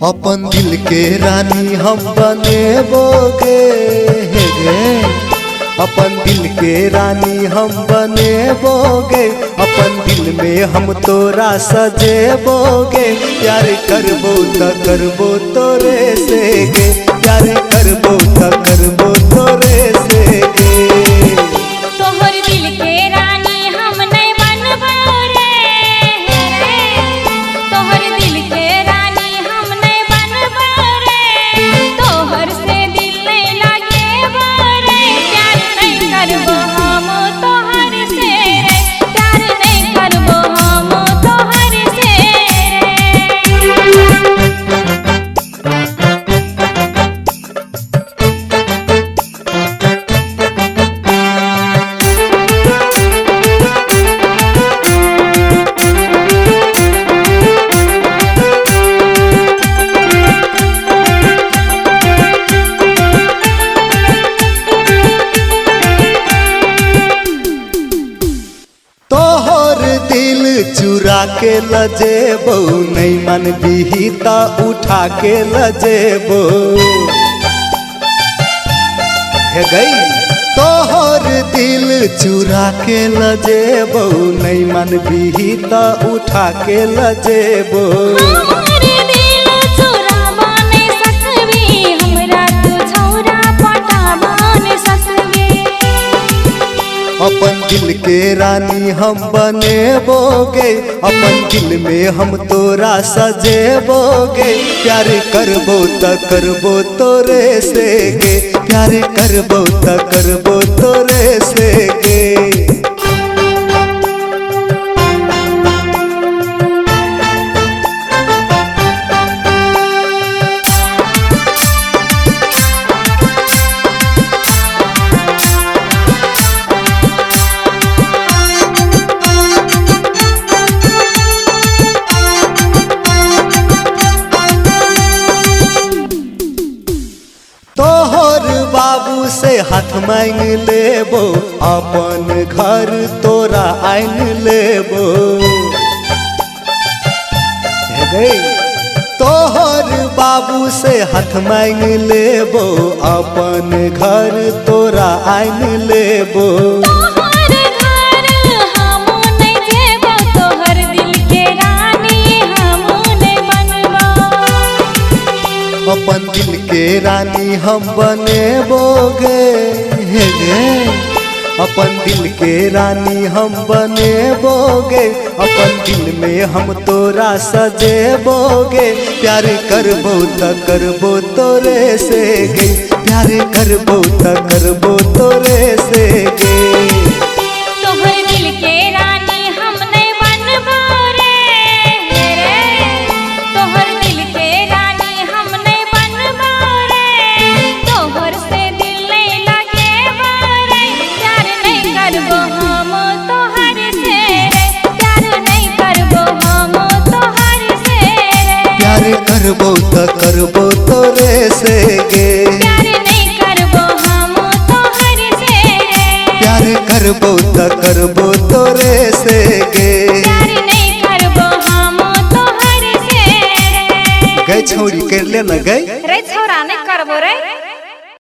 अपन दिल के रानी हम बनेबोगे हे गे, अपन दिल के रानी हम बनेबोगे, अपन दिल में हम तोरा सजेबोगे। प्यार करबो त करबो तोरे से गे, प्यार करबो त करबो तोरे से गे। तोहर दिल के रानी हम नहीं बनबो रे, तोहर दिल के रानी हम नहीं बनबो रे, तोहर से दिल नहीं लागेबो रे। प्यार नहीं करबो हम तोहर से रे, प्यार नहीं करबो हम तोहर से चुरा के लजेबो, नहीं मन बिहिता उठा के लजेबो हे गई। तोहर दिल चुरा के लजेबो, नहीं मन बिहिता उठा के लजेबो। अपन दिल के रानी हम बनेबोगे, अपन दिल में हम तोरा सजेबोगे। प्यार करबो त करबो तोरे से गे, प्यार करबो त करबो तोरे से गे। तोहर बाबू से हाथ मांग लेबो, अपन घर तोरा आइन लेबो हे गई। तोहर बाबू से हाथ मांग लेबो, अपन घर तोरा आइन लेबो। अपन दिल के रानी हम बनेबोगे हे गे, अपन दिल के रानी हम बनेबोगे, अपन दिल में हम तोरा सजेबोगे। प्यार करबो त करबो तोरे से गे, प्यार करबो त करबो तोरे से गे। तोहर दिल के रानी हम नहीं बनबो रे, तोहर दिल के रानी हम नहीं बनबो रे, तोहर से दिल नहीं लागेबो रे। प्यार नहीं करबो हम तोहर से रे, प्यार नहीं करबो हम तोहर से रे। प्यार करबो त करबो तोरे से गे, प्यार नहीं करबो हम तोहर से रे, प्यार करबो त करबो तोरे से गे। प्यार नहीं करबो हम तोहर से रे। गई छोड़ी कर ले न गई रे छोरा नहीं करबो रे।